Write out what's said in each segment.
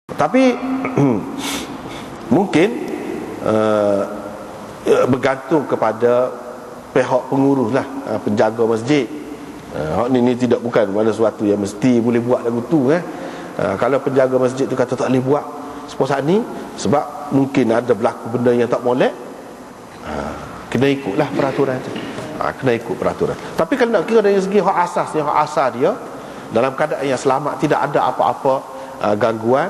Tapi mungkin bergantung kepada pihak pengurus lah, penjaga masjid. Ini tidak bukan mana sesuatu yang mesti boleh buat lagu tu. Kalau penjaga masjid tu kata tak boleh buat sepuas ni sebab mungkin ada berlaku benda yang tak molek, kena ikutlah peraturan tu. Kena ikut peraturan. Tapi kalau nak kira dari segi hak asas, hak asal dia dalam keadaan yang selamat, tidak ada apa-apa gangguan,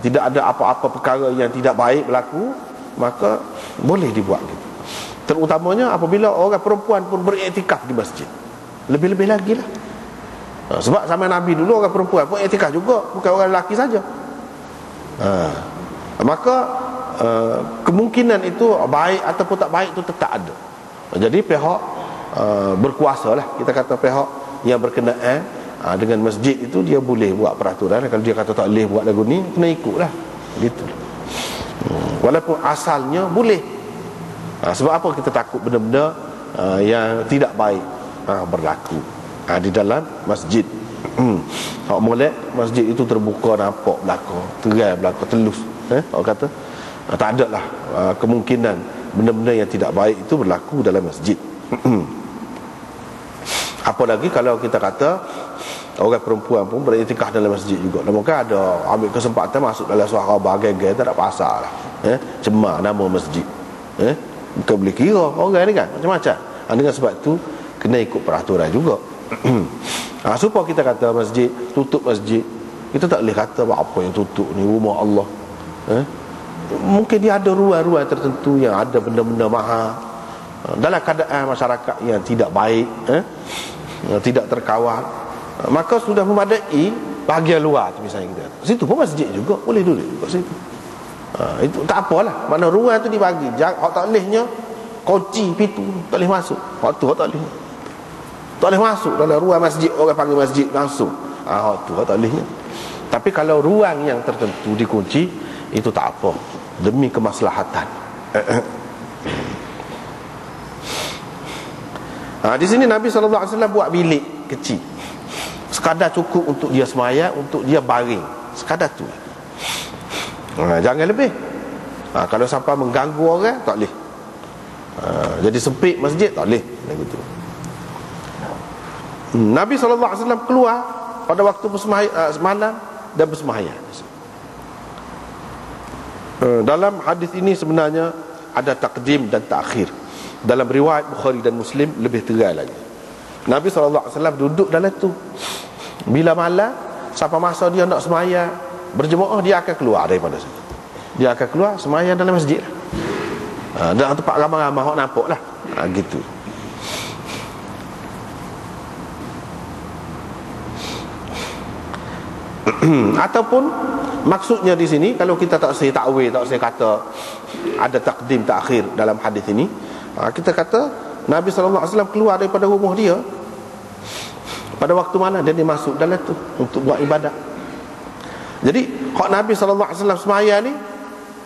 tidak ada apa-apa perkara yang tidak baik berlaku, maka boleh dibuat gitu. Terutamanya apabila orang perempuan pun beriktikaf di masjid, lebih-lebih lagi lah. Sebab zaman Nabi dulu orang perempuan pun iktikaf juga, bukan orang lelaki saja. Maka kemungkinan itu baik ataupun tak baik itu tetap ada. Jadi pihak berkuasa lah, kita kata pihak yang berkenaan dengan masjid itu dia boleh buat peraturan. Kalau dia kata tak boleh buat lagu ni, kena ikut lah gitu. Walaupun asalnya boleh. Sebab apa kita takut benda-benda yang tidak baik berlaku di dalam masjid. Hak molek masjid itu terbuka, nampak belakang, terai belakang, telus. Orang kata tak ada lah kemungkinan benda-benda yang tidak baik itu berlaku dalam masjid. Apalagi kalau kita kata orang perempuan pun beriktikaf dalam masjid juga. Mungkin ada ambil kesempatan masuk dalam suara bagai-bagai, tak ada pasal lah. Cemar nama masjid. Bukan boleh kira orang ni kan, macam-macam. Dengan sebab tu kena ikut peraturan juga. Supaya kita kata masjid, tutup masjid, kita tak boleh kata apa yang tutup ni rumah Allah. Mungkin dia ada ruang-ruang tertentu yang ada benda-benda mahal dalam keadaan masyarakat yang tidak baik, tidak terkawal, maka sudah memadai bahagian luar tu, misalnya kita situ pun masjid juga, boleh duduk kat situ. Itu tak apalah, mana ruang tu dibagi. Hak tak bolehnya kunci pintu, tak boleh masuk. Hak tu hak tak boleh, tak boleh masuk dalam ruang masjid, orang panggil masjid langsung. Hak tu hak tak bolehnya. Tapi kalau ruang yang tertentu dikunci, itu tak apa, demi kemaslahatan. Di sini Nabi SAW buat bilik kecil, sekadar cukup untuk dia semayang, untuk dia baring, sekadar tu. Jangan lebih. Kalau sampai mengganggu orang, tak boleh. Jadi sempit masjid, tak boleh gitu. Nabi SAW keluar pada waktu malam dan bersemayang. Dalam hadis ini sebenarnya ada takdim dan takhir. Dalam riwayat Bukhari dan Muslim lebih terai lagi. Nabi SAW duduk dalam tu. Bila malam, sampai masa dia nak semayang berjemaah, dia akan keluar daripada situ. Dia akan keluar semayang dalam masjid. Dalam tempat ramai-ramai orang nampak lah. Gitu. Ataupun maksudnya di sini, kalau kita tak saya takwil, tak saya kata ada takdim takhir dalam hadis ini, kita kata Nabi SAW keluar daripada rumah dia pada waktu mana dia masuk dalam tu untuk buat ibadat. Jadi hak Nabi SAW semayang ni,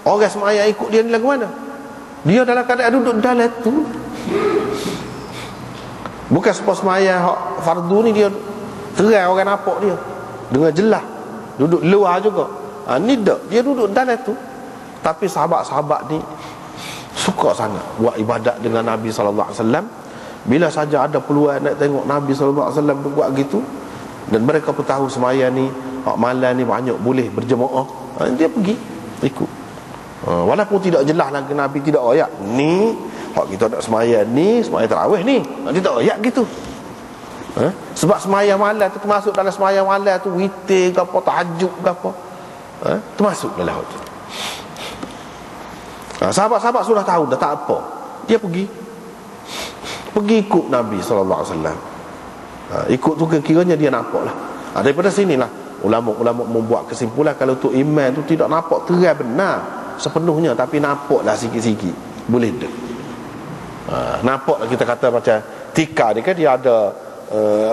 orang semayang ikut dia ni lagu mana? Dia dalam keadaan duduk dalam tu. Bukan sebab semayang hak fardu ni dia terai orang nampak dia dengan jelas, duduk luar juga. Ni tak, dia duduk dalam tu. Tapi sahabat-sahabat ni suka sangat buat ibadat dengan Nabi SAW. Bila saja ada peluang nak tengok Nabi SAW buat gitu, dan mereka pun tahu semayang ni hak malam ni banyak boleh berjemaah, dia pergi ikut. Walaupun tidak jelas lagi Nabi tidak ayat ni hak kita nak semayang ni, semayang tarawih ni, dia tak ayat gitu. Sebab semayang malam tu termasuk dalam semayang malam tu, witir ke apa, tahajud ke apa, termasuk dalam hal tu. Sahabat-sahabat sudah tahu, dah tak apa, dia pergi ikut Nabi SAW. Ikut tu kiranya dia nampak lah. Daripada sinilah ulama-ulama membuat kesimpulan, kalau tu iman tu tidak nampak terai benar sepenuhnya, tapi nampaklah sikit-sikit, boleh dah. Nampaklah, kita kata macam tikar ni kan, dia ada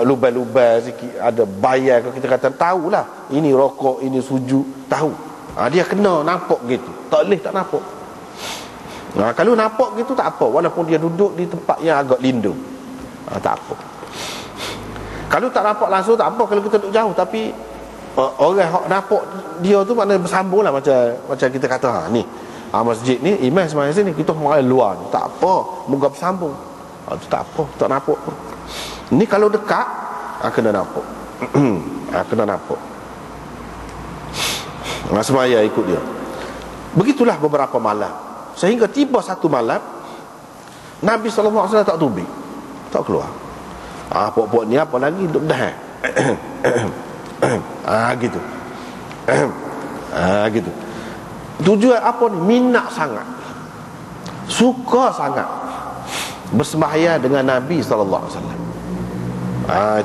lubang-lubang sikit, ada bayar, kalau kita kata tahulah ini rokok, ini sujud, tahu. Dia kena nampak gitu, tak boleh tak nampak. Kalau nampak gitu tak apa, walaupun dia duduk di tempat yang agak lindung, tak apa. Kalau tak nampak langsung tak apa, kalau kita duduk jauh, tapi orang hok nampak dia tu maknanya bersambung lah, macam kita kata ni masjid ni imam sembahyang sini, kita sembahyang luar ni tak apa, moga bersambung. Tu tak apa, tak nampak pun. Ni kalau dekat kena nampak. Kena nampak. Sembahyang ikut dia. Begitulah beberapa malam, sehingga tiba satu malam Nabi SAW tak tubik, tak keluar. Pok-pok ni apa lagi duduk dah. Gitu. Gitu. Tujuan apa ni? Minat sangat, suka sangat bersembahyang dengan Nabi SAW.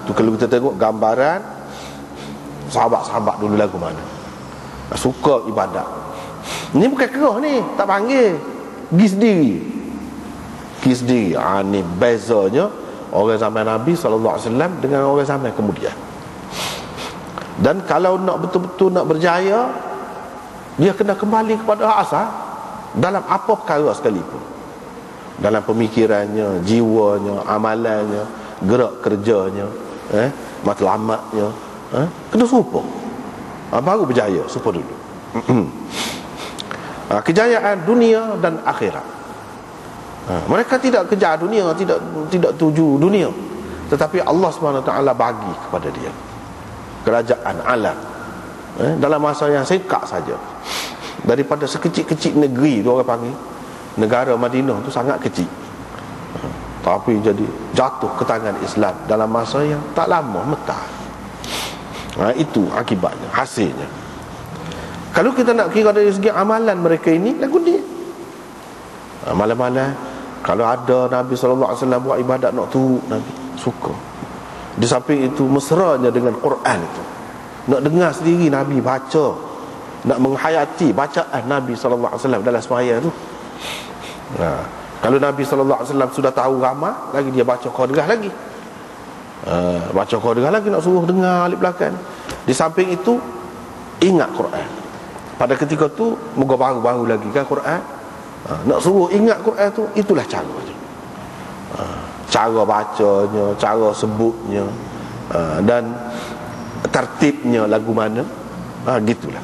Itu kalau kita tengok gambaran sahabat-sahabat dulu lagu mana, suka ibadat. Ni bukan kerah ni, tak panggil, pergi sendiri. Ni bezanya orang zaman Nabi SAW dengan orang zaman kemudian. Dan kalau nak betul-betul nak berjaya, dia kena kembali kepada asal dalam apa perkara sekalipun, dalam pemikirannya, jiwanya, amalannya, gerak kerjanya, matlamatnya, kena serupa. Baru berjaya, serupa dulu. Kejayaan dunia dan akhirat. Mereka tidak kejar dunia, tidak tuju dunia, tetapi Allah SWT bagi kepada dia kerajaan alam dalam masa yang singkat saja. Daripada sekecil-kecil negeri tu, orang panggil negara Madinah tu sangat kecil, tapi jadi jatuh ke tangan Islam dalam masa yang tak lama, Mekah. Itu akibatnya, hasilnya. Kalau kita nak kira dari segi amalan mereka ini, lagu ni malam-malam kalau ada Nabi SAW buat ibadat, nak turut Nabi, suka. Di samping itu mesranya dengan Quran itu, nak dengar sendiri Nabi baca, nak menghayati bacaan Nabi SAW dalam sembahyang tu. Kalau Nabi SAW sudah tahu ramah lagi, dia baca Qadrah lagi, baca Qadrah lagi, nak suruh dengar alif belakang. Di samping itu ingat Quran. Pada ketika tu moga baru-baru lagi kan Quran, nak suruh ingat Quran tu, itulah cara. Cara bacanya, cara sebutnya, dan tertibnya lagu mana, gitulah.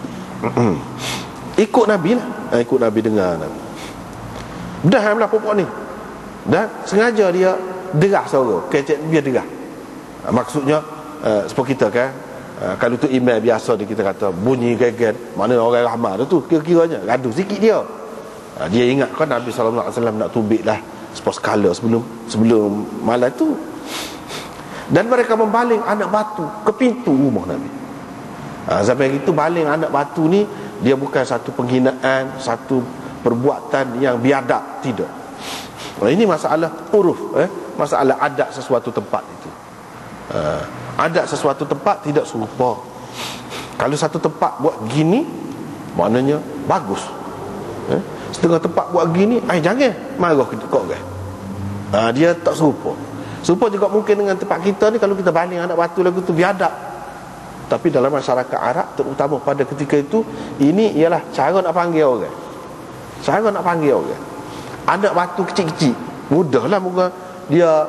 Ikut Nabi lah, ikut Nabi, dengar Nabi. Dah lah pokok ni, dan sengaja dia derah suara, kecek dia derah. Maksudnya seperti kita kan, kalau tu email biasa kita kata bunyi geger, mana orang ramai tu kira-kiranya gaduh sikit dia. Dia ingatkan Nabi SAW nak tubik lah sekala sebelum malam tu. Dan mereka membaling anak batu ke pintu rumah Nabi. Sampai itu baling anak batu ni, dia bukan satu penghinaan, satu perbuatan yang biadab, tidak. Ini masalah uruf, masalah adat sesuatu tempat itu. Adat sesuatu tempat tidak serupa. Kalau satu tempat buat gini, maknanya bagus. Setengah tempat buat gini, jangan marah kau kan. Dia tak serupa. Serupa juga mungkin dengan tempat kita ni, kalau kita baling anak batu lagu tu biadab. Tapi dalam masyarakat Arab, terutama pada ketika itu, ini ialah cara nak panggil orang. Cara nak panggil orang. Anak batu kecil-kecil, mudahlah muka dia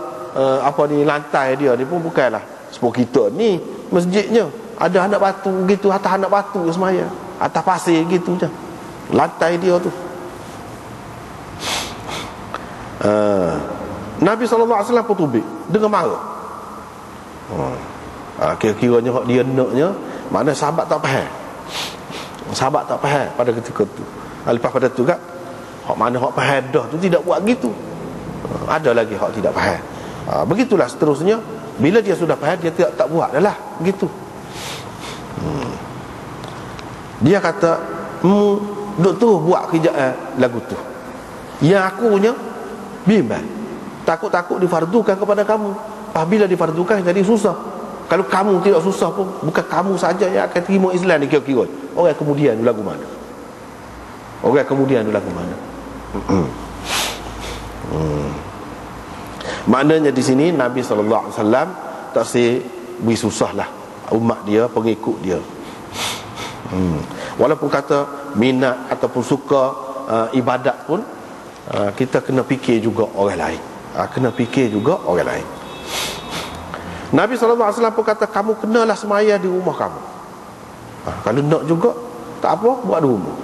lantai dia ni pun bukanlah seperti kita ni masjidnya ada anak batu gitu, atas anak batu semaya, atas pasir gitu je lantai dia tu. Nabi SAW pun tubik dengan marah. Kira-kiranya dia naknya, mana sahabat tak faham. Sahabat tak faham pada ketika tu. Lepas pada tu kan, hak mana hak faham dah tu tidak buat gitu. Ada lagi hak tidak faham. Begitulah seterusnya. Bila dia sudah faham, dia tak buat dah lah begitu. Dia kata, duk tu buat kerjaan lagu tu, yang aku punya bimbang, takut-takut difardukan kepada kamu. Apabila difardukan jadi susah. Kalau kamu tidak susah pun, bukan kamu saja yang akan terima Islam ni kira-kira. Orang kemudian lagu mana? Orang kemudian lagu mana? Maknanya di sini Nabi SAW tak si beri susah lah umat dia, pengikut dia. Walaupun kata minat ataupun suka ibadat pun, kita kena fikir juga orang lain. Kena fikir juga orang lain. Nabi SAW pun kata, kamu kenalah semaya di rumah kamu. Kalau nak juga tak apa, buat di rumah.